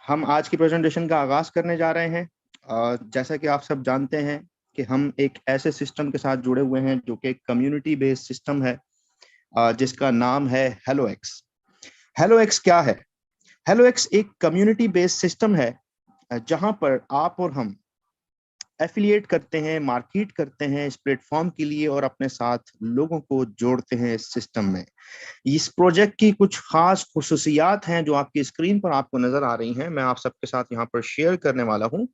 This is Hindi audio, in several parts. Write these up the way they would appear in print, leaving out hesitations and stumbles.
हम आज की प्रेजेंटेशन का आगाज करने जा रहे हैं। जैसा कि आप सब जानते हैं कि हम एक ऐसे सिस्टम के साथ जुड़े हुए हैं जो कि एक कम्युनिटी बेस्ड सिस्टम है, जिसका नाम है हेलो एक्स। हेलो एक्स क्या है? हेलो एक्स एक कम्युनिटी बेस्ड सिस्टम है, जहां पर आप और हम एफिलिएट करते हैं, मार्केट करते हैं इस प्लेटफॉर्म के लिए और अपने साथ लोगों को जोड़ते हैं इस सिस्टम में। इस प्रोजेक्ट की कुछ खास खुसूसियात हैं जो आपकी स्क्रीन पर आपको नजर आ रही हैं, मैं आप सबके साथ यहाँ पर शेयर करने वाला हूँ।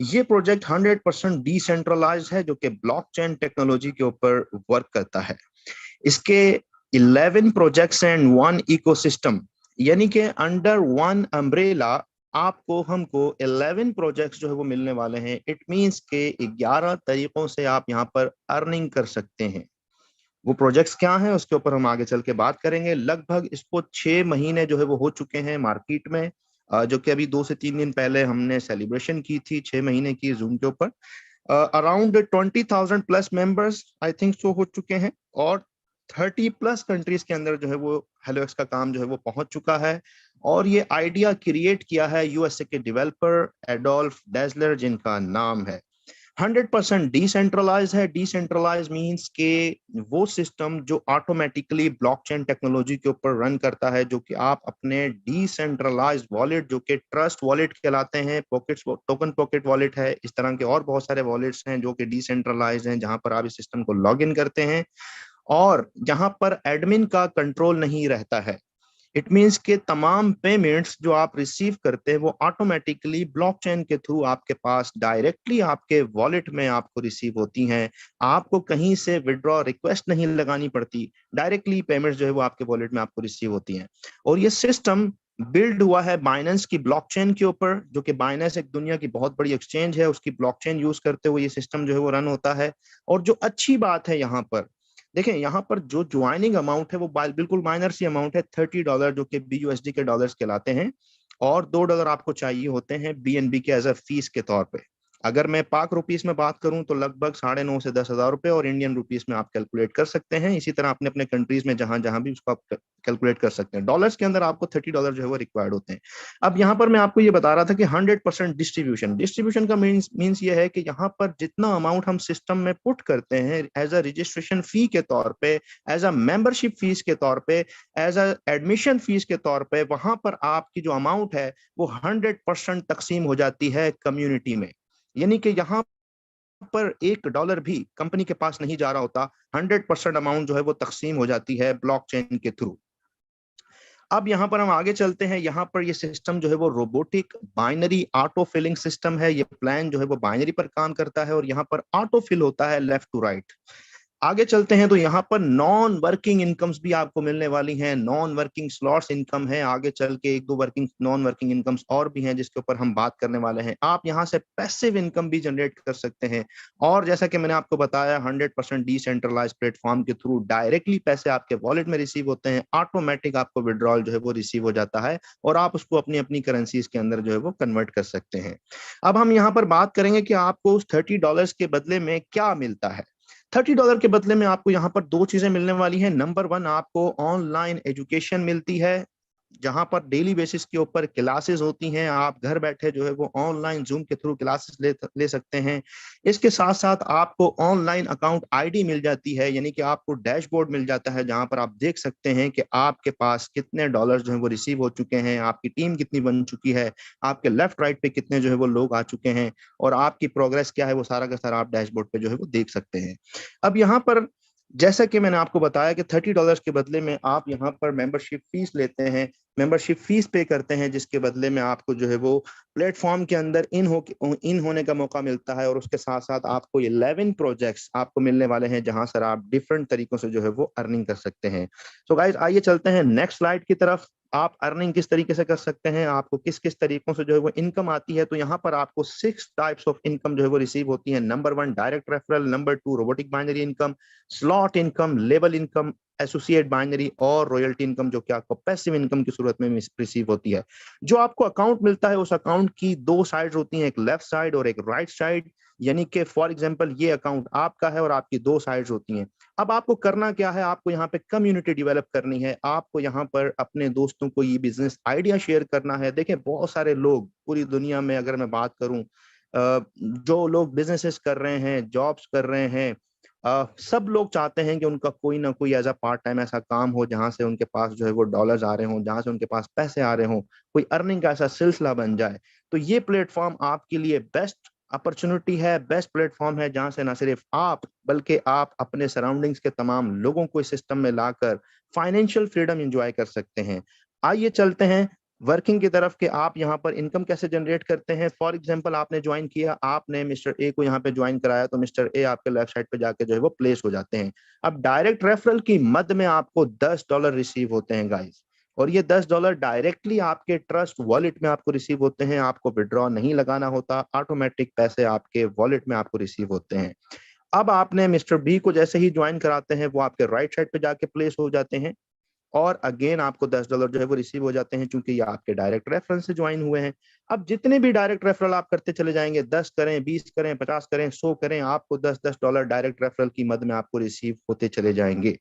ये प्रोजेक्ट 100% डिसेंट्रलाइज है, जो कि ब्लॉकचेन टेक्नोलॉजी के ऊपर वर्क करता है। इसके 11 प्रोजेक्ट्स एंड वन इकोसिस्टम, यानी कि अंडर वन अम्ब्रेला आपको हमको 11 प्रोजेक्ट्स जो है वो मिलने वाले हैं। इट मींस के 11 तरीकों से आप यहाँ पर अर्निंग कर सकते हैं। वो प्रोजेक्ट्स क्या हैं उसके ऊपर हम आगे चल के बात करेंगे। लगभग इसको 6 महीने जो है वो हो चुके हैं मार्केट में, जो कि अभी 2 से 3 दिन पहले हमने सेलिब्रेशन की थी 6 महीने की जूम के ऊपर। Around 20,000 plus members I think so हो चुके हैं, और 30+ कंट्रीज के अंदर जो है वो हेलोएक्स का काम जो है वो पहुंच चुका है। और ये आइडिया क्रिएट किया है यूएसए के डेवलपर एडोल्फ डेजलर, जिनका नाम है। 100% डिसेंट्रलाइज है। डिसेंट्रलाइज मींस के वो सिस्टम जो ऑटोमेटिकली ब्लॉकचेन टेक्नोलॉजी के ऊपर रन करता है, जो कि आप अपने डिसेंट्रलाइज वॉलेट, जो कि ट्रस्ट वॉलेट कहलाते हैं, पॉकेट्स टोकन पॉकेट वॉलेट है, इस तरह के और बहुत सारे वॉलेट्स हैं जो कि डिसेंट्रलाइज हैं, जहां पर आप इस सिस्टम को लॉग इन करते हैं और जहां पर एडमिन का कंट्रोल नहीं रहता है। इट मीन्स के तमाम पेमेंट्स जो आप रिसीव करते हैं वो ऑटोमेटिकली ब्लॉकचेन के थ्रू आपके पास डायरेक्टली आपके वॉलेट में आपको रिसीव होती हैं। आपको कहीं से विड्रॉ रिक्वेस्ट नहीं लगानी पड़ती, डायरेक्टली पेमेंट्स जो है वो आपके वॉलेट में आपको रिसीव होती हैं। और ये सिस्टम बिल्ड हुआ है बाइनेंस की ब्लॉकचेन के ऊपर, जो कि बाइनेंस एक दुनिया की बहुत बड़ी एक्सचेंज है, उसकी ब्लॉकचेन यूज करते हुए ये सिस्टम जो है वो रन होता है। और जो अच्छी बात है यहाँ पर देखें, यहाँ पर जो ज्वाइनिंग अमाउंट है वो बिल्कुल माइनर सी अमाउंट है, $30 जो कि BUSD के डॉलर्स कहलाते हैं, और $2 आपको चाहिए होते हैं BNB के एज अ फीस के तौर पे। अगर मैं पाक रुपीस में बात करूं तो लगभग 9,500 से 10,000 रुपए, और इंडियन रुपीस में आप कैलकुलेट कर सकते हैं। इसी तरह अपने अपने कंट्रीज में जहां जहां भी उसको आप कैलकुलेट कर सकते हैं। डॉलर्स के अंदर आपको $30 जो है वो रिक्वायर्ड होते हैं। अब यहाँ पर मैं आपको ये बता रहा था कि 100% डिस्ट्रीब्यूशन, डिस्ट्रीब्यूशन का मीन्स ये है कि यहाँ पर जितना अमाउंट हम सिस्टम में पुट करते हैं एज अ रजिस्ट्रेशन फी के तौर पे, एज अ मेंबरशिप फीस के तौर पे, एज अ एडमिशन फीस के तौर पे, वहां पर आपकी जो अमाउंट है वो 100% तकसीम हो जाती है कम्युनिटी में। यानी कि यहाँ पर $1 भी कंपनी के पास नहीं जा रहा होता, 100% अमाउंट जो है वो तकसीम हो जाती है ब्लॉकचेन के थ्रू। अब यहाँ पर हम आगे चलते हैं। यहाँ पर ये सिस्टम जो है वो robotic binary auto filling system है। ये प्लान जो है वो बाइनरी पर काम करता है और यहाँ पर ऑटो फिल होता है लेफ्ट टू राइट। आगे चलते हैं तो यहाँ पर नॉन वर्किंग इनकम्स भी आपको मिलने वाली हैं। नॉन वर्किंग स्लॉट्स इनकम है, आगे चल के एक दो वर्किंग नॉन वर्किंग इनकम्स और भी हैं जिसके ऊपर हम बात करने वाले हैं। आप यहाँ से पैसिव इनकम भी जनरेट कर सकते हैं, और जैसा कि मैंने आपको बताया 100% डिसेंट्रलाइज प्लेटफॉर्म के थ्रू डायरेक्टली पैसे आपके वॉलेट में रिसीव होते हैं। ऑटोमेटिक आपको विड्रॉल जो है वो रिसीव हो जाता है और आप उसको अपनी अपनी करेंसीज के अंदर जो है वो कन्वर्ट कर सकते हैं। अब हम यहाँ पर बात करेंगे कि आपको उस $30 के बदले में क्या मिलता है। $30 के बदले में आपको यहाँ पर दो चीजें मिलने वाली हैं। नंबर वन, आपको ऑनलाइन एजुकेशन मिलती है, जहां पर डेली बेसिस के ऊपर क्लासेस होती हैं। आप घर बैठे जो है वो ऑनलाइन जूम के थ्रू क्लासेस ले सकते हैं। इसके साथ साथ आपको ऑनलाइन अकाउंट आईडी मिल जाती है, यानी कि आपको डैशबोर्ड मिल जाता है जहां पर आप देख सकते हैं कि आपके पास कितने डॉलर जो है वो रिसीव हो चुके हैं, आपकी टीम कितनी बन चुकी है, आपके लेफ्ट राइट पे कितने जो है वो लोग आ चुके हैं, और आपकी प्रोग्रेस क्या है वो सारा का सारा आप डैशबोर्ड पे जो है वो देख सकते हैं। अब यहाँ पर जैसा कि मैंने आपको बताया कि $30 के बदले में आप यहाँ पर मेंबरशिप फीस लेते हैं, मेंबरशिप फीस पे करते हैं, जिसके बदले में आपको जो है वो प्लेटफॉर्म के अंदर इन होने का मौका मिलता है। और उसके साथ साथ आपको 11 प्रोजेक्ट्स आपको मिलने वाले हैं जहां सर आप डिफरेंट तरीकों से जो है वो अर्निंग कर सकते हैं। सो गाइस, आइए चलते हैं नेक्स्ट स्लाइड की तरफ। आप अर्निंग किस तरीके से कर सकते हैं, आपको किस किस तरीकों से जो है वो इनकम आती है, तो यहाँ पर आपको 6 टाइप्स ऑफ इनकम जो है वो रिसीव होती है। Number one, direct referral. Number two, robotic binary income, slot income, label income, associate binary, और रॉयल्टी इनकम, जो कि आपको पैसिव इनकम की सूरत में रिसीव होती है। जो आपको अकाउंट मिलता है उस अकाउंट की दो साइड्स होती हैं, एक लेफ्ट साइड और एक राइट साइड। यानी कि फॉर एग्जांपल ये अकाउंट आपका है और आपकी दो साइड्स होती हैं। अब आपको करना क्या है, आपको यहाँ पे कम्युनिटी डेवलप करनी है, आपको यहाँ पर अपने दोस्तों को ये बिजनेस आइडिया शेयर करना है। देखिए बहुत सारे लोग पूरी दुनिया में, अगर मैं बात करूं, जो लोग बिजनेसेस कर रहे हैं, जॉब्स कर रहे हैं, सब लोग चाहते हैं कि उनका कोई ना कोई एज अ पार्ट टाइम ऐसा काम हो जहां से उनके पास जो है वो डॉलर्स आ रहे हों, जहां से उनके पास पैसे आ रहे हों, कोई अर्निंग का ऐसा सिलसिला बन जाए। तो ये प्लेटफॉर्म आपके लिए बेस्ट अपॉर्चुनिटी है, बेस्ट प्लेटफॉर्म है, जहां से ना सिर्फ आप बल्कि आप अपने सराउंडिंग्स के तमाम लोगों को इस सिस्टम में लाकर फाइनेंशियल फ्रीडम एंजॉय कर सकते हैं। आइए चलते हैं वर्किंग की तरफ, कि आप यहाँ पर इनकम कैसे जनरेट करते हैं। फॉर एग्जांपल आपने ज्वाइन किया, आपने मिस्टर ए को यहाँ पे ज्वाइन कराया, तो मिस्टर ए आपके लेफ्ट साइड पे जाके जो है वो प्लेस हो जाते हैं। अब डायरेक्ट रेफरल की मद में आपको $10 रिसीव होते हैं गाइस, और ये $10 डायरेक्टली आपके ट्रस्ट वॉलेट में आपको रिसीव होते हैं। आपको विड्रॉ नहीं लगाना होता, ऑटोमेटिक पैसे आपके वॉलेट में आपको रिसीव होते हैं। अब आपने मिस्टर बी को जैसे ही ज्वाइन कराते हैं, वो आपके राइट साइड पे जाके प्लेस हो जाते हैं, और अगेन आपको $10 जो है वो रिसीव हो जाते हैं, क्योंकि ये आपके डायरेक्ट रेफरेंस से ज्वाइन हुए हैं। अब जितने भी डायरेक्ट रेफरल आप करते चले जाएंगे, 10 करें, 20 करें, 50 करें, 100 करें, आपको $10 डायरेक्ट रेफरल की मद में आपको रिसीव होते चले जाएंगे।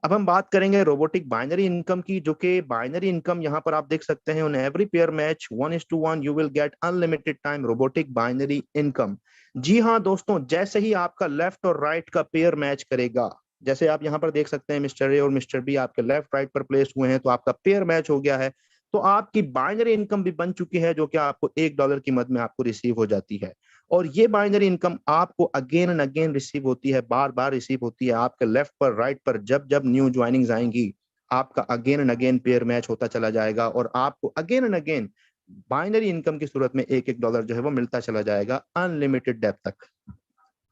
अब हम बात करेंगे रोबोटिक बाइनरी इनकम की, जो कि बाइनरी इनकम यहाँ पर आप देख सकते हैं, on every pair match 1:1 you will get unlimited time robotic binary income. जी हाँ दोस्तों, जैसे ही आपका लेफ्ट और राइट का पेयर मैच करेगा, जैसे आप यहाँ पर देख सकते हैं मिस्टर ए और मिस्टर बी आपके लेफ्ट राइट पर प्लेस हुए हैं, तो आपका पेयर मैच हो गया है, तो आपकी बाइनरी इनकम भी बन चुकी है, जो कि आपको $1 की मद में आपको रिसीव हो जाती है। और ये बाइनरी इनकम आपको अगेन एंड अगेन रिसीव होती है, बार बार रिसीव होती है, आपके लेफ्ट पर राइट पर जब जब न्यू ज्वाइनिंग्स आएंगी, आपका again and again pair match होता चला जाएगा, और आपको again and again binary income की सूरत में $1 जो है वो मिलता चला जाएगा अनलिमिटेड डेप्थ तक।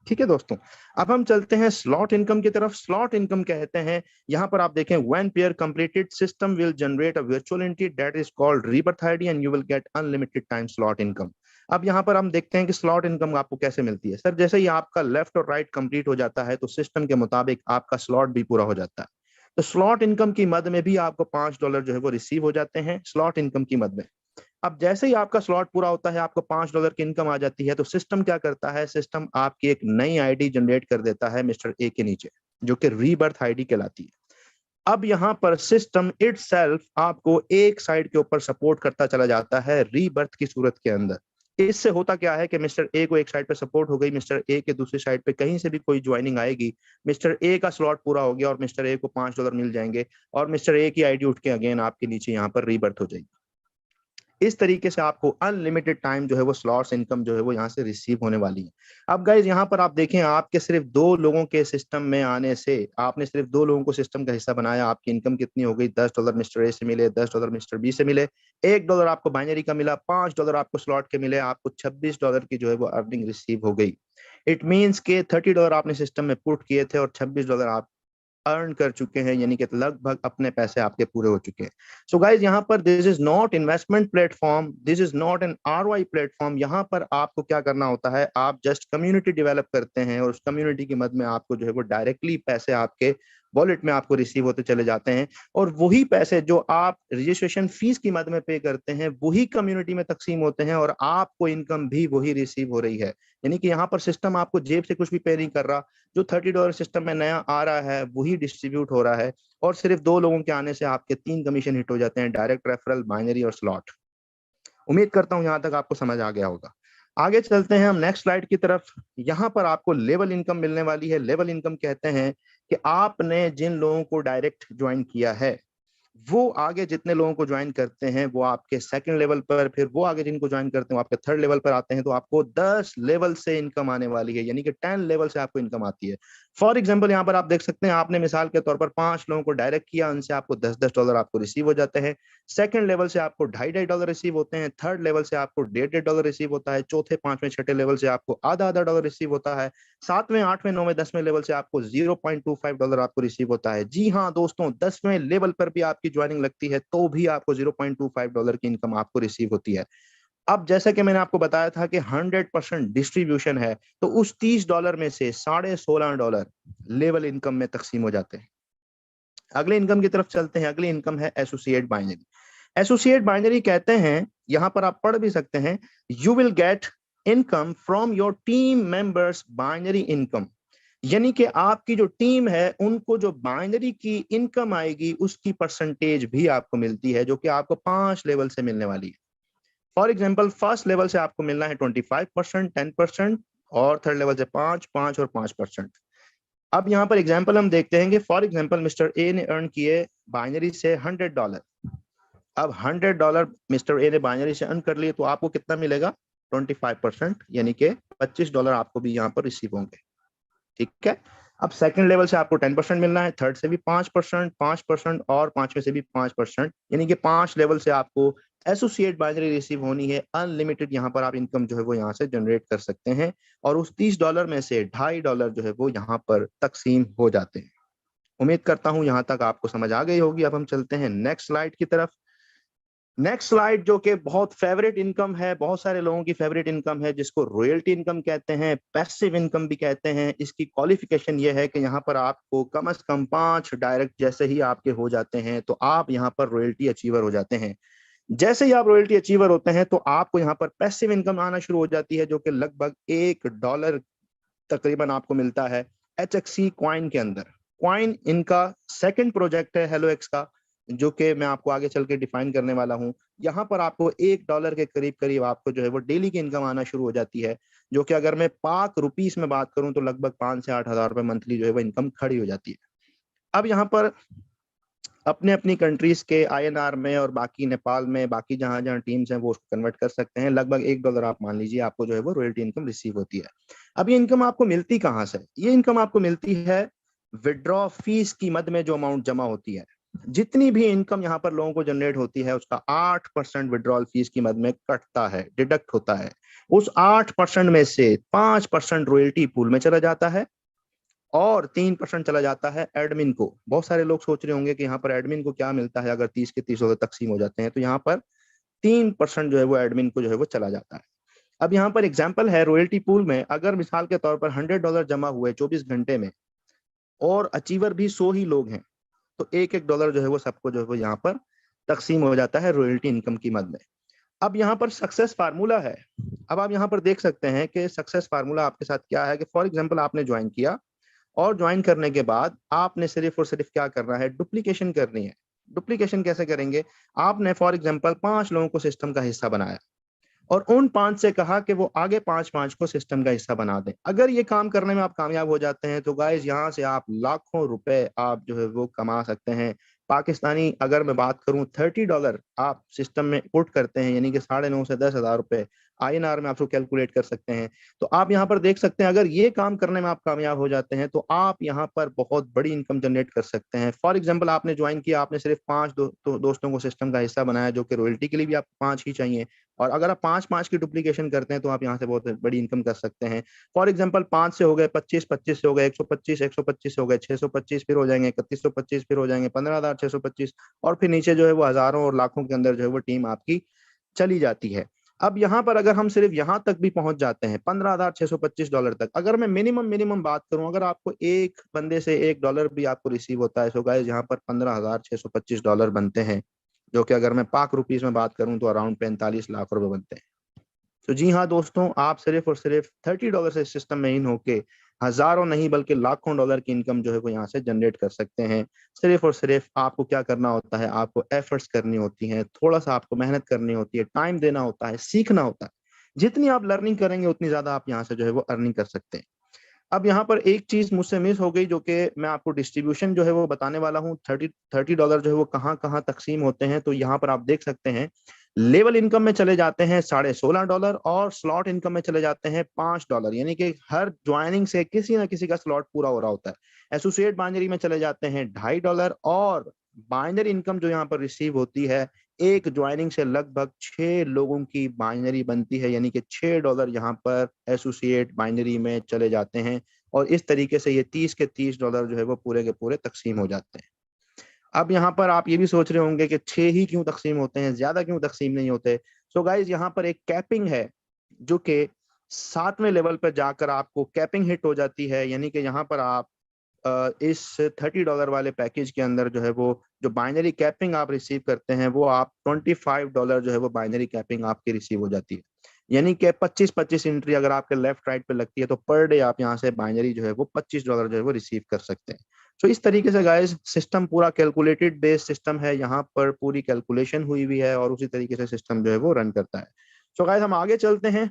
ठीक है दोस्तों, अब हम चलते हैं स्लॉट इनकम की तरफ। स्लॉट इनकम कहते हैं, यहां पर आप देखें, when pair completed system will generate a virtual entity that is called rebirth ID and you will get unlimited time slot income. अब यहां पर हम देखते हैं कि स्लॉट इनकम आपको कैसे मिलती है। सर जैसे ही आपका लेफ्ट और राइट कंप्लीट हो जाता है, तो सिस्टम के मुताबिक आपका स्लॉट भी पूरा हो जाता है। तो स्लॉट इनकम की मद में भी आपको $5 जो है वो रिसीव हो जाते हैं स्लॉट इनकम की मद में। अब जैसे ही आपका स्लॉट पूरा होता है, आपको $5 की इनकम आ जाती है, तो सिस्टम क्या करता है, सिस्टम आपकी एक नई आईडी जनरेट कर देता है मिस्टर ए के नीचे, जो कि रीबर्थ आईडी कहलाती है। अब यहाँ पर सिस्टम इटसेल्फ आपको एक साइड के ऊपर सपोर्ट करता चला जाता है रीबर्थ की सूरत के अंदर। इससे होता क्या है कि मिस्टर ए को एक साइड पे सपोर्ट हो गई, मिस्टर ए के दूसरी साइड पे कहीं से भी कोई ज्वाइनिंग आएगी, मिस्टर ए का स्लॉट पूरा हो गया और मिस्टर ए को $5 मिल जाएंगे, और मिस्टर ए की आईडी उठ के अगेन आपके नीचे यहाँ पर रीबर्थ हो जाएगी। इस तरीके से आपको अनलिमिटेड टाइम जो है वो स्लॉट्स इनकम जो है वो यहाँ से रिसीव होने वाली है। अब गाइज यहाँ पर आप देखें, आपके सिर्फ 2 लोगों के सिस्टम में आने से, आपने सिर्फ 2 लोगों को सिस्टम का हिस्सा बनाया, आपकी इनकम कितनी हो गई, $10 मिस्टर ए से मिले, $10 मिस्टर बी से मिले, $1 आपको बाइनरी का मिला, $5 आपको स्लॉट के मिले, आपको $26 की जो है वो अर्निंग रिसीव हो गई। इट मीन्स के $30 आपने सिस्टम में पुट किए थे और $26 आप अर्न कर चुके हैं, यानी कि लगभग अपने पैसे आपके पूरे हो चुके हैं। सो गाइज यहाँ पर this is not investment platform, this is not an ROI platform. यहाँ पर आपको क्या करना होता है, आप जस्ट कम्युनिटी डेवलप करते हैं, और उस कम्युनिटी की मद में आपको जो है वो डायरेक्टली पैसे आपके वॉलेट में आपको रिसीव होते चले जाते हैं, और वही पैसे जो आप रजिस्ट्रेशन फीस की मद में पे करते हैं, वही कम्युनिटी में तकसीम होते हैं, और आपको इनकम भी वही रिसीव हो रही है। यानी कि यहाँ पर सिस्टम आपको जेब से कुछ भी पे नहीं कर रहा, जो $30 सिस्टम में नया आ रहा है वही डिस्ट्रीब्यूट हो रहा है, और सिर्फ 2 लोगों के आने से आपके 3 कमीशन हिट हो जाते हैं, डायरेक्ट रेफरल, बाइनरी और स्लॉट। उम्मीद करता हूं यहां तक आपको समझ आ गया होगा। आगे चलते हैं हम नेक्स्ट स्लाइड की तरफ। यहां पर आपको लेवल इनकम मिलने वाली है। लेवल इनकम कहते हैं कि आपने जिन लोगों को डायरेक्ट ज्वाइन किया है, वो आगे जितने लोगों को ज्वाइन करते हैं वो आपके सेकंड लेवल पर, फिर वो आगे जिनको ज्वाइन करते हैं वो आपके थर्ड लेवल पर आते हैं, तो आपको 10 लेवल से इनकम आने वाली है, यानी कि 10 लेवल से आपको इनकम आती है। फॉर एग्जांपल यहाँ पर आप देख सकते हैं, आपने मिसाल के तौर पर 5 लोगों को डायरेक्ट किया, उनसे आपको $10 आपको रिसीव हो जाते हैं। सेकंड लेवल से आपको $2.5 रिसीव होते हैं, थर्ड लेवल से आपको $1.5 रिसीव होता है, चौथे, पांचवें, छठे लेवल से आपको आधा $1 रिसीव होता है, 7वें, 8वें, 9वें, 10वें लेवल से आपको $0.25 आपको रिसीव होता है। जी हाँ दोस्तों, 10वें लेवल पर भी आपकी ज्वाइनिंग लगती है तो भी आपको $0.25 की इनकम आपको रिसीव होती है। अब जैसा कि मैंने आपको बताया था कि 100% डिस्ट्रीब्यूशन है, तो उस $30 में से $16.5 लेवल इनकम में तकसीम हो जाते हैं। अगले इनकम की तरफ चलते हैं। अगली इनकम है एसोसिएट बाइनरी। एसोसिएट बाइनरी कहते हैं, यहां पर आप पढ़ भी सकते हैं, you will gate income from your team members binary income. यानी कि आपकी जो टीम है उनको जो बाइनरी की इनकम आएगी उसकी परसेंटेज भी आपको मिलती है, जो कि आपको 5 लेवल से मिलने वाली है। फॉर एग्जाम्पल फर्स्ट लेवल से आपको मिलना है 25%, 10%, और थर्ड लेवल से 5, 5 और 5%। अब यहाँ पर एग्जाम्पल हम देखते हैं कि फॉर एग्जाम्पल मिस्टर ए ने अर्न किए बाइनरी से $100। अब $100 मिस्टर ए ने बाइनरी से अर्न कर लिए तो आपको कितना मिलेगा? 25%, यानी कि $25 आपको भी यहाँ पर रिसीव होंगे। ठीक है। अब सेकंड लेवल से आपको 10% मिलना है, थर्ड से भी 5%, 5% और पांचवें से भी 5%, यानी कि 5 लेवल से आपको एसोसिएट बाइनरी रिसीव होनी है। अनलिमिटेड यहाँ पर आप इनकम जो है वो यहाँ से जनरेट कर सकते हैं, और उस $30 में से $2.5 जो है वो यहाँ पर तकसीम हो जाते हैं। उम्मीद करता हूं यहाँ तक आपको समझ आ गई होगी। अब हम चलते हैं नेक्स्ट स्लाइड की तरफ। नेक्स्ट स्लाइड जो कि बहुत फेवरेट इनकम है, बहुत सारे लोगों की फेवरेट इनकम है, जिसको रॉयल्टी इनकम कहते हैं, पैसिव इनकम भी कहते हैं। इसकी क्वालिफिकेशन ये है कि यहाँ पर आपको कम से कम 5 डायरेक्ट जैसे ही आपके हो जाते हैं तो आप यहाँ पर रॉयल्टी अचीवर हो जाते हैं। जैसे ही आप रॉयल्टी अचीवर होते हैं तो आपको यहाँ पर पैसिव इनकम आना शुरू हो जाती है, जो कि लगभग $1 तकरीबन आपको मिलता है HXC क्वाइन के अंदर। क्वाइन इनका सेकंड प्रोजेक्ट है हेलोएक्स का, जो कि मैं आपको आगे चल के डिफाइन करने वाला हूं। यहाँ पर आपको $1 के करीब करीब आपको जो है वो डेली की इनकम आना शुरू हो जाती है, जो कि अगर मैं पाक रुपीस में बात करूं तो लगभग 5 से 8 हज़ार रुपए मंथली जो है वो इनकम खड़ी हो जाती है। अब यहाँ पर अपने अपनी कंट्रीज के INR में और बाकी नेपाल में बाकी जहां जहां टीम्स हैं वो उसको कन्वर्ट कर सकते हैं। लगभग $1 आप मान लीजिए आपको जो है वो रॉयल्टी इनकम रिसीव होती है। अब ये इनकम आपको मिलती कहाँ से? ये इनकम आपको मिलती है विड्रॉ फीस की मद में जो अमाउंट जमा होती है। जितनी भी इनकम यहाँ पर लोगों को जनरेट होती है उसका 8% विड्रॉल फीस की मद में कटता है, डिडक्ट होता है। उस 8% में से 5% रॉयल्टी पूल में चला जाता है और 3% चला जाता है एडमिन को। बहुत सारे लोग सोच रहे होंगे कि यहाँ पर एडमिन को क्या मिलता है अगर 30 के 30 तकसीम हो जाते हैं, तो यहाँ पर 3% जो है वो एडमिन को जो है वो चला जाता है। अब यहाँ पर एग्जाम्पल है रॉयल्टी पूल में, अगर मिसाल के तौर पर $100 जमा हुए 24 घंटे में और अचीवर भी 100 ही लोग हैं, तो $1 जो है वो सबको जो है वो यहाँ पर तकसीम हो जाता है रॉयल्टी इनकम की मद में। अब यहाँ पर सक्सेस फार्मूला है। अब आप यहाँ पर देख सकते हैं कि सक्सेस फार्मूला आपके साथ क्या है कि फॉर एग्जाम्पल आपने ज्वाइन किया और ज्वाइन करने के बाद आपने सिर्फ और सिर्फ क्या करना है? डुप्लीकेशन करनी है। डुप्लीकेशन कैसे करेंगे? आपने फॉर एग्जांपल 5 लोगों को सिस्टम का हिस्सा बनाया और उन 5 से कहा कि वो आगे 5-5 को सिस्टम का हिस्सा बना दें। अगर ये काम करने में आप कामयाब हो जाते हैं तो गाइस यहाँ से आप लाखों रुपए आप जो है वो कमा सकते हैं। पाकिस्तानी अगर मैं बात करूं $30 आप सिस्टम में पुट करते हैं, यानी कि 9.5 से 10,000 रुपए INR में आपको कैलकुलेट कर सकते हैं। तो आप यहाँ पर देख सकते हैं अगर ये काम करने में आप कामयाब हो जाते हैं तो आप यहाँ पर बहुत बड़ी इनकम जनरेट कर सकते हैं। फॉर एग्जाम्पल आपने ज्वाइन किया, आपने सिर्फ 5 दोस्तों को सिस्टम का हिस्सा बनाया, जो कि रॉयल्टी के लिए भी आपको 5 ही चाहिए, और अगर आप 5-5 की डुप्लीकेशन करते हैं तो आप यहाँ से बहुत बड़ी इनकम कर सकते हैं। फॉर एग्जांपल 5 से हो गए 25, 25 से हो गए 125, 125 से हो गए 625, फिर हो जाएंगे 3125, फिर हो जाएंगे 15,625, और फिर नीचे जो है वो हजारों और लाखों के अंदर जो है वो टीम आपकी चली जाती है। अब यहाँ पर अगर हम सिर्फ यहाँ तक भी पहुंच जाते हैं $15,625 तक, अगर मैं मिनिमम बात करूं, अगर आपको एक बंदे से $1 भी आपको रिसीव होता है, सो गाइस यहाँ पर $15,625 बनते हैं, जो कि अगर मैं पाक रुपीस में बात करूं तो अराउंड 45 लाख रुपए बनते हैं। तो जी हाँ दोस्तों, आप सिर्फ और सिर्फ $30 से सिस्टम में इन होके हजारों नहीं बल्कि लाखों डॉलर की इनकम जो है वो यहाँ से जनरेट कर सकते हैं। सिर्फ और सिर्फ आपको क्या करना होता है? आपको एफर्ट्स करनी होती हैं, थोड़ा सा आपको मेहनत करनी होती है, टाइम देना होता है, सीखना होता है। जितनी आप लर्निंग करेंगे उतनी ज्यादा आप यहाँ से जो है वो अर्निंग कर सकते हैं। अब यहाँ पर एक चीज मुझसे मिस हो गई, जो कि मैं आपको डिस्ट्रीब्यूशन जो है वो बताने वाला हूँ। $30 जो है वो कहाँ कहाँ तकसीम होते हैं, तो यहाँ पर आप देख सकते हैं लेवल इनकम में चले जाते हैं $16.5 और स्लॉट इनकम में चले जाते हैं $5, यानी कि हर ज्वाइनिंग से किसी ना किसी का स्लॉट पूरा हो रहा होता है। एसोसिएट बाइनरी में चले जाते हैं $2.5, और बाइनरी इनकम जो यहाँ पर रिसीव होती है, एक ज्वाइनिंग से लगभग 6 लोगों की बाइनरी बनती है, यानी कि $6 यहाँ पर एसोसिएट बाइनरी में चले जाते हैं, और इस तरीके से ये 30 के $30 जो है वो पूरे के पूरे तकसीम हो जाते हैं। अब यहाँ पर आप ये भी सोच रहे होंगे कि 6 ही क्यों तकसीम होते हैं, ज्यादा क्यों तकसीम नहीं होते? सो गाइज यहाँ पर एक कैपिंग है, जो कि 7वें लेवल पर जाकर आपको कैपिंग हिट हो जाती है, यानी कि यहाँ पर आप इस $30 वाले पैकेज के अंदर जो है वो जो बाइनरी कैपिंग आप रिसीव करते हैं वो आप $25 जो है वो बाइनरी कैपिंग आपकी रिसीव हो जाती है। यानी कि 25-25 एंट्री अगर आपके लेफ्ट राइट पे लगती है तो पर डे आप यहाँ से बाइनरी जो है वो $25 जो है वो रिसीव कर सकते हैं। तो इस तरीके से गाइस सिस्टम पूरा कैलकुलेटेड बेस्ड सिस्टम है, यहाँ पर पूरी कैलकुलेशन हुई हुई है और उसी तरीके से सिस्टम जो है वो रन करता है। सो गाइस हम आगे चलते हैं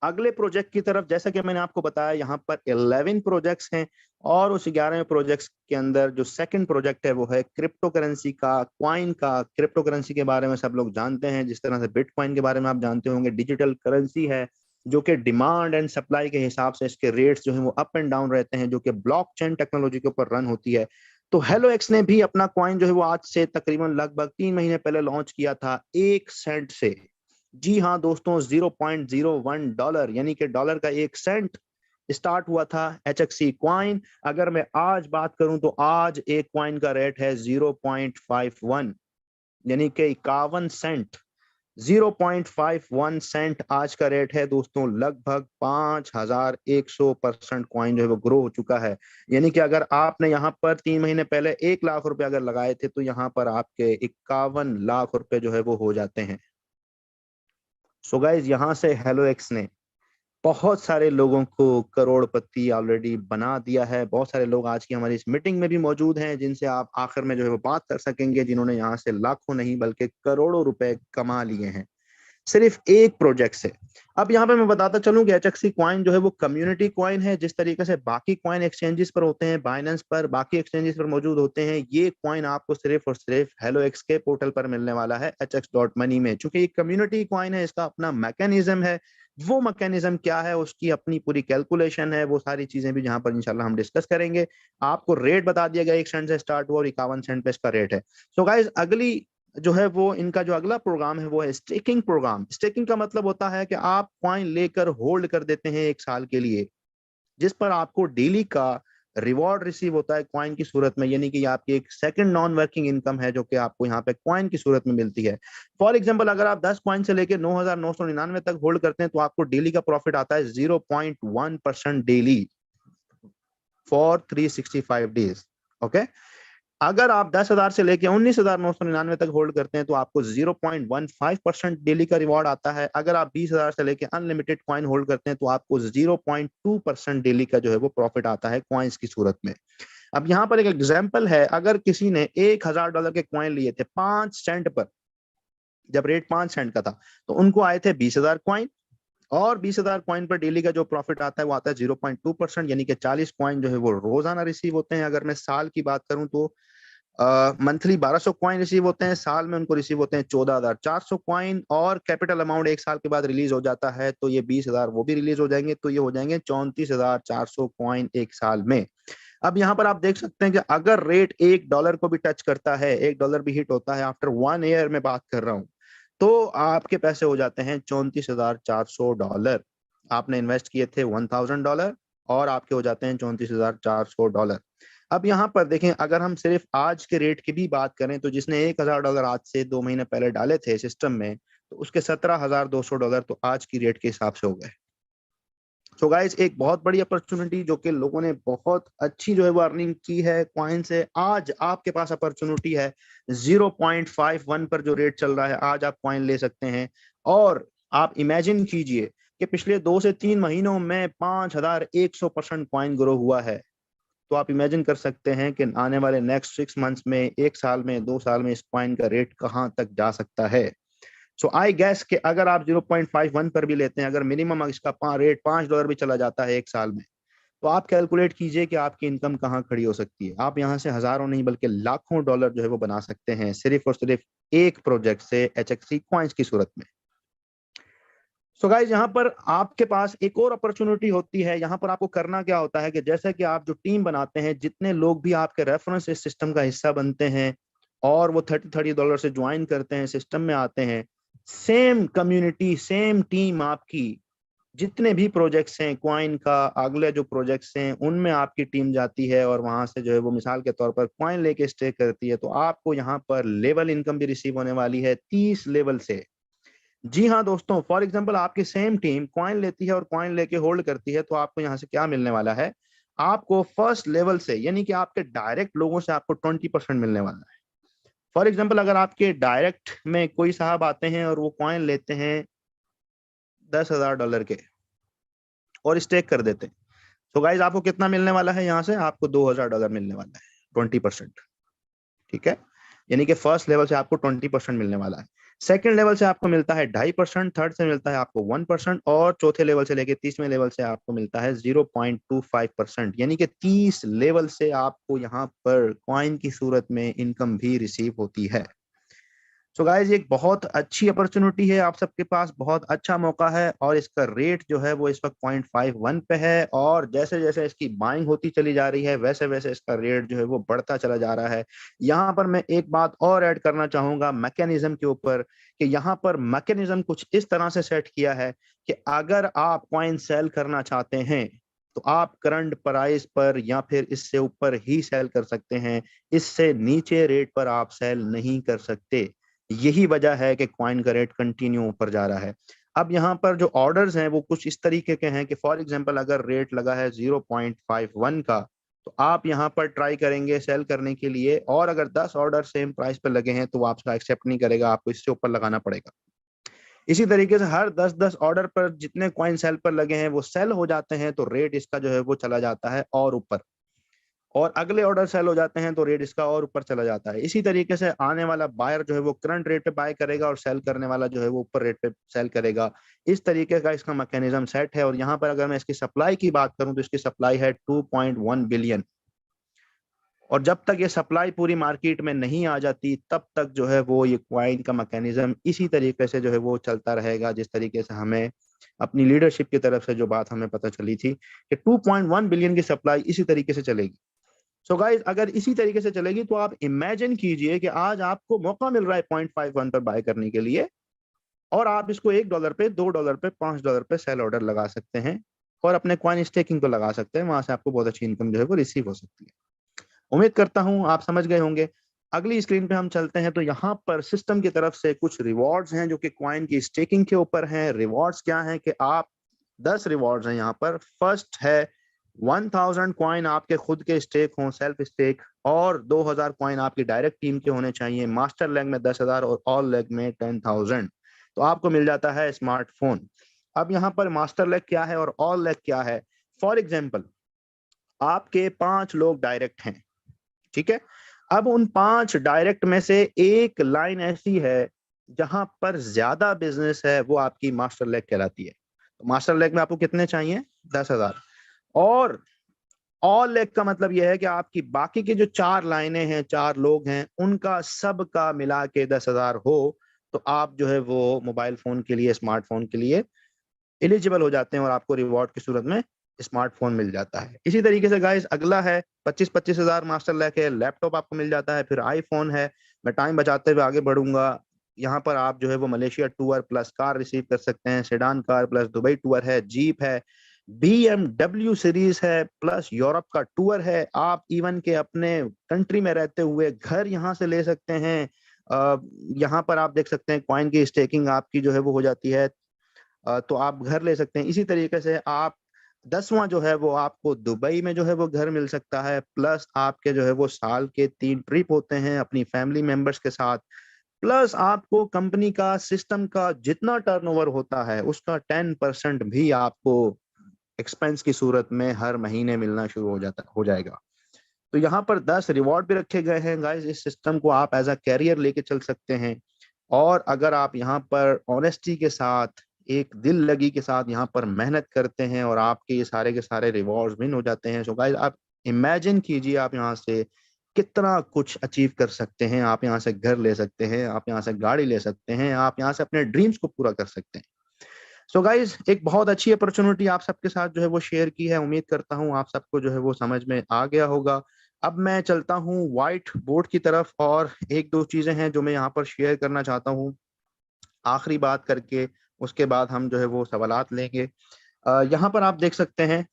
अगले प्रोजेक्ट की तरफ। जैसा कि मैंने आपको बताया यहाँ पर 11 प्रोजेक्ट्स हैं और उस 11वें प्रोजेक्ट्स के अंदर जो सेकंड प्रोजेक्ट है वो है क्रिप्टो करेंसी का, क्वाइन का। क्रिप्टो करेंसी के बारे में सब लोग जानते हैं, जिस तरह से बिटकॉइन के बारे में आप जानते होंगे, डिजिटल करेंसी है जो कि डिमांड एंड सप्लाई के हिसाब से इसके रेट्स जो है वो अप एंड डाउन रहते हैं, जो कि ब्लॉकचेन टेक्नोलॉजी के ऊपर रन होती है। तो हेलो एक्स ने भी अपना कॉइन जो है वो आज से तकरीबन लगभग 3 महीने पहले लॉन्च किया था 1 सेंट से। जी हाँ दोस्तों, $0.01 यानी कि डॉलर का 1 सेंट स्टार्ट हुआ था HXC क्वाइन। अगर मैं आज बात करूं तो आज एक क्वाइन का रेट है 0.51 यानी कि 51 सेंट। 0.51 सेंट आज का रेट है दोस्तों। लगभग 5100% क्वाइन जो है वो ग्रो हो चुका है। यानी कि अगर आपने यहाँ पर 3 महीने पहले 1 लाख रुपए अगर लगाए थे तो यहाँ पर आपके 51 लाख रुपए जो है वो हो जाते हैं। सो गाइज यहाँ से हेलो एक्स ने बहुत सारे लोगों को करोड़पति ऑलरेडी बना दिया है। बहुत सारे लोग आज की हमारी इस मीटिंग में भी मौजूद हैं जिनसे आप आखिर में जो है वो बात कर सकेंगे, जिन्होंने यहाँ से लाखों नहीं बल्कि करोड़ों रुपए कमा लिए हैं सिर्फ एक प्रोजेक्ट से। अब यहाँ पे मैं बताता चलूं कि HXC क्वाइन जो है वो कम्युनिटी क्वाइन है। जिस तरीके से बाकी क्वाइन एक्सचेंजेस पर होते हैं, बाइनेंस पर, बाकी एक्सचेंजेस पर मौजूद होते हैं, ये क्वाइन आपको सिर्फ और सिर्फ हेलो एक्स के पोर्टल पर मिलने वाला है hx.money में। चूंकि ये कम्युनिटी क्वाइन है, इसका अपना मैकेनिज्म है। वो मैकेनिज्म क्या है, उसकी अपनी पूरी कैलकुलेशन है, वो सारी चीजें भी जहां पर इंशाल्लाह हम डिस्कस करेंगे। आपको रेट बता दिया गया 1 सेंट से स्टार्ट हुआ और 51 सेंट पे इसका रेट है। सो गाइज अगली जो है वो इनका जो अगला प्रोग्राम है वो है स्टेकिंग प्रोग्राम। स्टेकिंग का मतलब होता है कि आप कॉइन लेकर होल्ड कर देते हैं 1 साल के लिए, जिस पर आपको डेली का रिवॉर्ड रिसीव होता है क्वाइन की सूरत में। यानी कि आपकी एक सेकंड नॉन वर्किंग इनकम है जो कि आपको यहाँ पे क्वाइन की सूरत में मिलती है। फॉर एग्जांपल अगर आप 10 क्वाइन से लेकर 9999 तक होल्ड करते हैं तो आपको डेली का प्रॉफिट आता है 0.1% डेली फॉर 365 डेज। ओके, अगर आप 10,000 से लेके 19,999 तक होल्ड करते हैं तो आपको 0.15% डेली का रिवॉर्ड आता है। अगर आप 20,000 से लेके अनलिमिटेड क्वाइन होल्ड करते हैं तो आपको 0.2% डेली का जो है वो प्रॉफिट आता है क्वाइंस की सूरत में। अब यहाँ पर एक एग्जांपल है, अगर किसी ने $1,000 के क्वाइन लिए थे 5 सेंट पर, जब रेट 5 सेंट का था, तो उनको आए थे 20,000 क्वाइन, और 20,000 कॉइन पर डेली का जो प्रॉफिट आता है वो आता है 0.2%, यानी कि 40 कॉइन जो है वो रोजाना रिसीव होते हैं। अगर मैं साल की बात करूं तो मंथली 1200 कॉइन रिसीव होते हैं, साल में उनको रिसीव होते हैं 14,400 कॉइन, और कैपिटल अमाउंट 1 साल के बाद रिलीज हो जाता है तो ये 20,000 वो भी रिलीज हो जाएंगे, तो ये हो जाएंगे 34,400 कॉइन 1 साल में। अब यहाँ पर आप देख सकते हैं कि अगर रेट $1 को भी टच करता है, $1 भी हिट होता है आफ्टर 1 ईयर में बात कर रहा हूँ, तो आपके पैसे हो जाते हैं $34,400। आपने इन्वेस्ट किए थे $1,000 और आपके हो जाते हैं $34,400। अब यहाँ पर देखें, अगर हम सिर्फ आज के रेट की भी बात करें तो जिसने $1,000 आज से 2 महीने पहले डाले थे सिस्टम में, तो उसके $17,200 तो आज की रेट के हिसाब से हो गए। सो गाइस एक बहुत बड़ी अपॉर्चुनिटी जो कि लोगों ने बहुत अच्छी जो है वो अर्निंग की है क्वाइन से। आज आपके पास अपॉर्चुनिटी है 0.51 पर जो रेट चल रहा है, आज आप क्वाइन ले सकते हैं। और आप इमेजिन कीजिए कि पिछले 2 से 3 महीनों में 5,100% क्वाइन ग्रो हुआ है। तो आप इमेजिन कर सकते हैं कि आने वाले नेक्स्ट 6 मंथ्स में, 1 साल में, 2 साल में इस क्वाइन का रेट कहाँ तक जा सकता है। सो आई गैस कि अगर आप 0.51 पर भी लेते हैं, अगर मिनिमम इसका रेट $5 भी चला जाता है 1 साल में, तो आप कैलकुलेट कीजिए कि आपकी इनकम कहाँ खड़ी हो सकती है। आप यहाँ से हजारों नहीं बल्कि लाखों डॉलर जो है वो बना सकते हैं सिर्फ और सिर्फ एक प्रोजेक्ट से HXC क्वाइंस की सूरत में। सो गाइज यहाँ पर आपके पास एक और अपॉर्चुनिटी होती है। यहाँ पर आपको करना क्या होता है कि जैसे कि आप जो टीम बनाते हैं, जितने लोग भी आपके रेफरेंस इस सिस्टम का हिस्सा बनते हैं और वो $30 से ज्वाइन करते हैं, सिस्टम में आते हैं, सेम कम्युनिटी, सेम टीम आपकी, जितने भी प्रोजेक्ट्स हैं क्वाइन का, अगले जो प्रोजेक्ट्स हैं उनमें आपकी टीम जाती है और वहां से जो है वो मिसाल के तौर पर क्वाइन लेके स्टे करती है। तो आपको यहाँ पर लेवल इनकम भी रिसीव होने वाली है 30 लेवल से। जी हाँ दोस्तों, फॉर एग्जांपल आपकी सेम टीम क्वाइन लेती है और क्वाइन लेके होल्ड करती है, तो आपको यहाँ से क्या मिलने वाला है, आपको फर्स्ट लेवल से यानी कि आपके डायरेक्ट लोगों से आपको 20% मिलने वाला है। फॉर एग्जांपल अगर आपके डायरेक्ट में कोई साहब आते हैं और वो क्वाइन लेते हैं $10,000 के और स्टेक कर देते हैं। तो गाइज आपको कितना मिलने वाला है यहाँ से? आपको $2,000 मिलने वाला है, 20%। ठीक है, यानी कि फर्स्ट लेवल से आपको 20% मिलने वाला है। सेकंड लेवल से आपको मिलता है 2.5%, थर्ड से मिलता है आपको 1%, और चौथे लेवल से लेके 30वें लेवल से आपको मिलता है 0.25%। यानी कि 30 लेवल से आपको यहाँ पर कॉइन की सूरत में इनकम भी रिसीव होती है। सो गाइज एक बहुत अच्छी अपॉर्चुनिटी है आप सबके पास, बहुत अच्छा मौका है, और इसका रेट जो है वो इस वक्त 0.51 पे है, और जैसे जैसे इसकी बाइंग होती चली जा रही है वैसे वैसे इसका रेट जो है वो बढ़ता चला जा रहा है। यहाँ पर मैं एक बात और ऐड करना चाहूंगा मैकेनिज्म के ऊपर, कि यहाँ पर मैकेनिज्म कुछ इस तरह से सेट किया है कि अगर आप कॉइन सेल करना चाहते हैं तो आप करंट प्राइस पर या फिर इससे ऊपर ही सेल कर सकते हैं, इससे नीचे रेट पर आप सेल नहीं कर सकते। यही वजह है कि कॉइन का रेट कंटिन्यू ऊपर जा रहा है। अब यहाँ पर जो ऑर्डर्स हैं वो कुछ इस तरीके के हैं कि फॉर एग्जांपल अगर रेट लगा है 0.51 का, तो आप यहाँ पर ट्राई करेंगे सेल करने के लिए, और अगर 10 ऑर्डर सेम प्राइस पर लगे हैं तो वो आपका एक्सेप्ट नहीं करेगा, आपको इससे ऊपर लगाना पड़ेगा। इसी तरीके से हर 10-10 ऑर्डर पर जितने कॉइन सेल पर लगे हैं वो सेल हो जाते हैं तो रेट इसका जो है वो चला जाता है और ऊपर, और अगले ऑर्डर सेल हो जाते हैं तो रेट इसका और ऊपर चला जाता है। इसी तरीके से आने वाला बायर जो है वो करंट रेट पे बाय करेगा और सेल करने वाला जो है वो ऊपर रेट पे सेल करेगा। इस तरीके का इसका मैकेनिज्म सेट है। और यहाँ पर अगर मैं इसकी सप्लाई की बात करूं तो इसकी सप्लाई है 2.1 बिलियन, और जब तक ये सप्लाई पूरी मार्केट में नहीं आ जाती तब तक जो है वो ये क्वाइन का मैकेनिज्म इसी तरीके से जो है वो चलता रहेगा, जिस तरीके से हमें अपनी लीडरशिप की तरफ से जो बात हमें पता चली थी कि 2.1 बिलियन की सप्लाई इसी तरीके से चलेगी। सो गाइज अगर इसी तरीके से चलेगी तो आप इमेजिन कीजिए कि आज आपको मौका मिल रहा है 0.51 पर बाय करने के लिए, और आप इसको $1 पे, $2 पे, $5 पे सेल ऑर्डर लगा सकते हैं और अपने कॉइन स्टेकिंग को लगा सकते हैं। वहां से आपको बहुत अच्छी इनकम जो है वो रिसीव हो सकती है। उम्मीद करता हूं आप समझ गए होंगे। अगली स्क्रीन पे हम चलते हैं तो यहाँ पर सिस्टम की तरफ से कुछ रिवॉर्ड्स हैं जो कि कॉइन की स्टेकिंग के ऊपर हैं। रिवॉर्ड्स क्या हैं कि आप 10 रिवॉर्ड्स हैं यहाँ पर। फर्स्ट है 1000 कॉइन आपके खुद के स्टेक हों, सेल्फ स्टेक, और 2000 कॉइन आपकी डायरेक्ट टीम के होने चाहिए। मास्टर लेग में 10,000 और ऑल लेग में 10,000, तो आपको मिल जाता है स्मार्टफोन। अब यहाँ पर मास्टर लेग क्या है और ऑल लेग क्या है? फॉर एग्जाम्पल आपके 5 लोग डायरेक्ट हैं, ठीक है। अब उन 5 डायरेक्ट में से एक लाइन ऐसी है जहां पर ज्यादा बिजनेस है, वो आपकी मास्टर लेग कहलाती है। तो मास्टर लेग में आपको कितने चाहिए? 10,000। और ऑल लेग का मतलब यह है कि आपकी बाकी की जो 4 लाइनें हैं, 4 लोग हैं, उनका सबका मिला के 10,000 हो तो आप जो है वो मोबाइल फोन के लिए, स्मार्टफोन के लिए एलिजिबल हो जाते हैं और आपको रिवॉर्ड की सूरत में स्मार्टफोन मिल जाता है। इसी तरीके से गाइस अगला है 25-25 हजार मास्टर लेके लैपटॉप आपको मिल जाता है, फिर आईफोन है। मैं टाइम बचाते हुए आगे बढ़ूंगा। यहाँ पर आप जो है वो Malaysia tour plus car receive कर सकते हैं, sedan car plus Dubai tour है, जीप है, BMW सीरीज है, प्लस यूरोप का टूर है। आप इवन के अपने कंट्री में रहते हुए घर यहाँ से ले सकते हैं। यहाँ पर आप देख सकते हैं कॉइन की स्टेकिंग आपकी जो है वो हो जाती है, तो आप घर ले सकते हैं। इसी तरीके से आप 10वां जो है वो आपको दुबई में जो है वो घर मिल सकता है, प्लस आपके जो है वो साल के 3 ट्रिप होते हैं अपनी फैमिली मेंबर्स के साथ, प्लस आपको कंपनी का सिस्टम का जितना टर्नओवर होता है उसका 10% भी आपको एक्सपेंस की सूरत में हर महीने मिलना शुरू हो जाएगा। तो यहाँ पर 10 रिवॉर्ड भी रखे गए हैं गाइस। इस सिस्टम को आप एज अ कैरियर लेके चल सकते हैं, और अगर आप यहाँ पर ऑनेस्टी के साथ, एक दिल लगी के साथ यहाँ पर मेहनत करते हैं और आपके ये सारे के सारे रिवॉर्ड्स विन हो जाते हैं। सो गाइस आप इमेजिन कीजिए आप यहाँ से कितना कुछ अचीव कर सकते हैं। आप यहाँ से घर ले सकते हैं, आप यहाँ से गाड़ी ले सकते हैं, आप यहाँ से अपने ड्रीम्स को पूरा कर सकते हैं। सो गाइज एक बहुत अच्छी अपॉर्चुनिटी आप सबके साथ जो है वो शेयर की है। उम्मीद करता हूँ आप सबको जो है वो समझ में आ गया होगा। अब मैं चलता हूँ व्हाइट बोर्ड की तरफ, और एक दो चीजें हैं जो मैं यहाँ पर शेयर करना चाहता हूँ आखिरी बात करके, उसके बाद हम जो है वो सवालात लेंगे। यहाँ पर आप देख सकते हैं,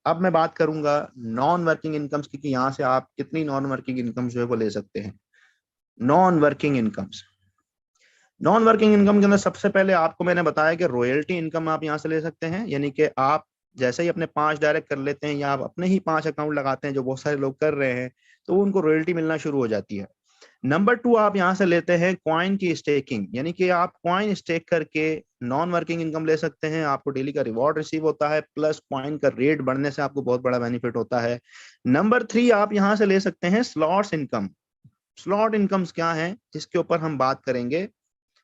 अब मैं बात करूंगा नॉन वर्किंग इनकम्स की, कि यहाँ से आप कितनी नॉन वर्किंग इनकम जो है वो ले सकते हैं। Non working incomes, non working income के अंदर सबसे पहले आपको मैंने बताया कि रॉयल्टी इनकम आप यहाँ से ले सकते हैं। यानी कि आप जैसे ही अपने 5 डायरेक्ट कर लेते हैं या आप अपने ही 5 अकाउंट लगाते हैं, जो बहुत सारे लोग कर रहे हैं, तो उनको रॉयल्टी मिलना शुरू हो जाती है। नंबर 2 आप यहाँ से लेते हैं कॉइन की स्टेकिंग, यानी कि आप कॉइन स्टेक करके नॉन वर्किंग इनकम ले सकते हैं। आपको डेली का रिवॉर्ड रिसीव होता है, प्लस कॉइन का रेट बढ़ने से आपको बहुत बड़ा बेनिफिट होता है। नंबर 3 आप यहाँ से ले सकते हैं स्लॉट्स इनकम। स्लॉट इनकम्स क्या है, इसके ऊपर हम बात करेंगे।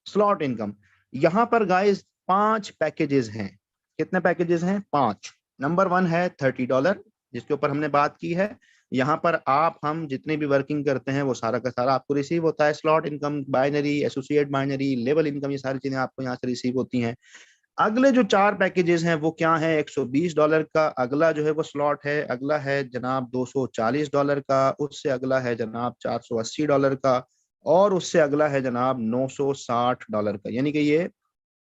स्लॉट इनकम, यहाँ पर गाइस 5 पैकेजेस हैं। कितने पैकेजेस हैं? 5। नंबर 1 है $30, जिसके ऊपर हमने बात की है। यहाँ पर आप हम जितने भी वर्किंग करते हैं वो सारा का सारा आपको रिसीव होता है। Slot income, binary, associate binary, level income, ये सारी चीजें आपको यहाँ से रिसीव होती हैं। अगले जो 4 पैकेजेस हैं वो क्या है? $120 का अगला जो है वो स्लॉट है। अगला है जनाब $240 का, उससे अगला है जनाब $480 का, और उससे अगला है जनाब $960 का। यानी कि ये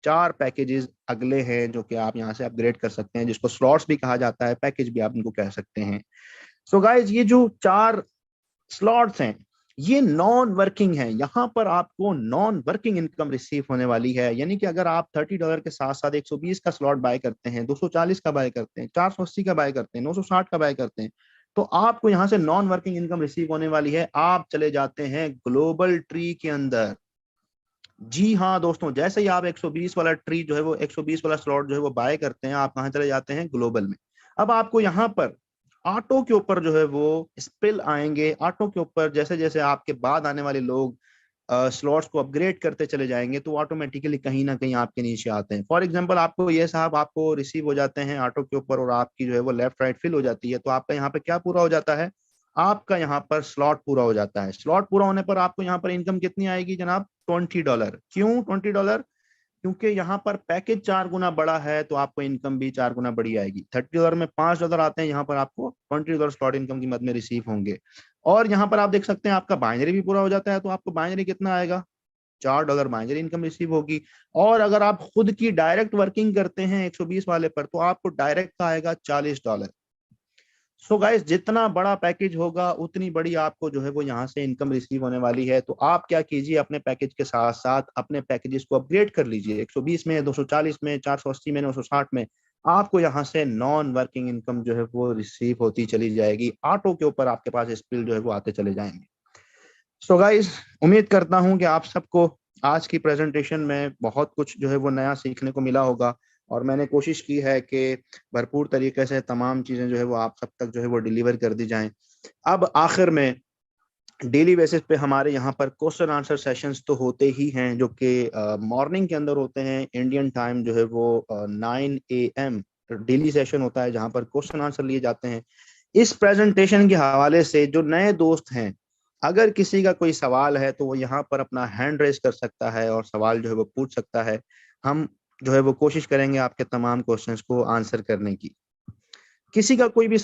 4 पैकेजेस अगले हैं जो कि आप यहाँ से अपग्रेड कर सकते हैं, जिसको स्लॉट्स भी कहा जाता है, पैकेज भी आप इनको कह सकते हैं। सो गाइज, ये जो 4 स्लॉट्स हैं ये नॉन वर्किंग है। यहाँ पर आपको नॉन वर्किंग इनकम रिसीव होने वाली है। यानी कि अगर आप $30 के साथ साथ 120 का स्लॉट बाय करते हैं, 240 का बाय करते हैं, 480 का बाय करते हैं, 960 का बाय करते हैं, तो आपको यहाँ से नॉन वर्किंग इनकम रिसीव होने वाली है। आप चले जाते हैं ग्लोबल ट्री के अंदर। जी हाँ दोस्तों, जैसे ही आप 120 वाला ट्री जो है वो 120 वाला स्लॉट जो है वो बाय करते हैं, आप कहाँ चले जाते हैं? ग्लोबल में। अब आपको यहाँ पर ऑटो के ऊपर जो है वो स्पिल आएंगे। ऑटो के ऊपर जैसे जैसे आपके बाद आने वाले लोग स्लॉट्स को अपग्रेड करते चले जाएंगे, तो ऑटोमेटिकली कहीं ना कहीं आपके नीचे आते हैं। फॉर एग्जांपल, आपको ये साहब आपको रिसीव हो जाते हैं ऑटो के ऊपर और आपकी जो है वो लेफ्ट राइट फिल हो जाती है, तो आपका यहाँ पे क्या पूरा हो जाता है? आपका यहाँ पर स्लॉट पूरा हो जाता है। स्लॉट पूरा होने पर आपको यहाँ पर इनकम कितनी आएगी जनाब? $20। क्यों $20? क्योंकि यहाँ पर पैकेज 4 गुना बड़ा है, तो आपको इनकम भी 4 गुना बड़ी आएगी। $30 में $5 आते हैं, यहाँ पर आपको $20 स्लॉट इनकम की मद में रिसीव होंगे। और यहाँ पर आप देख सकते हैं आपका बाइनरी भी पूरा हो जाता है, तो आपको बाइनरी कितना आएगा? $4 बाइनरी इनकम रिसीव होगी। और अगर आप खुद की डायरेक्ट वर्किंग करते हैं 120 वाले पर, तो आपको डायरेक्ट का आएगा $40। सो गाइस, जितना बड़ा पैकेज होगा उतनी बड़ी आपको जो है वो यहाँ से इनकम रिसीव होने वाली है। तो आप क्या कीजिए, अपने पैकेज के साथ साथ अपने पैकेजेस को अपग्रेड कर लीजिए। 120 में, 240 में, 480 में, 960 में आपको यहाँ से नॉन वर्किंग इनकम जो है वो रिसीव होती चली जाएगी। ऑटो के ऊपर आपके पास स्पिल जो है वो आते चले जाएंगे। सो गाइस, उम्मीद करता हूँ कि आप सबको आज की प्रेजेंटेशन में बहुत कुछ जो है वो नया सीखने को मिला होगा, और मैंने कोशिश की है कि भरपूर तरीके से तमाम चीज़ें जो है वो आप सब तक जो है वो डिलीवर कर दी जाएं। अब आखिर में डेली बेसिस पे हमारे यहाँ पर क्वेश्चन आंसर सेशंस तो होते ही हैं, जो कि मॉर्निंग के अंदर होते हैं। इंडियन टाइम जो है वो 9 AM डेली सेशन होता है, जहाँ पर क्वेश्चन आंसर लिए जाते हैं। इस प्रेजेंटेशन के हवाले से जो नए दोस्त हैं, अगर किसी का कोई सवाल है तो वो यहाँ पर अपना हैंड रेज कर सकता है और सवाल जो है वो पूछ सकता है। हम जो है वो कोशिश करेंगे आपके तमाम क्वेश्चंस को आंसर करने की। किसी का कोई भी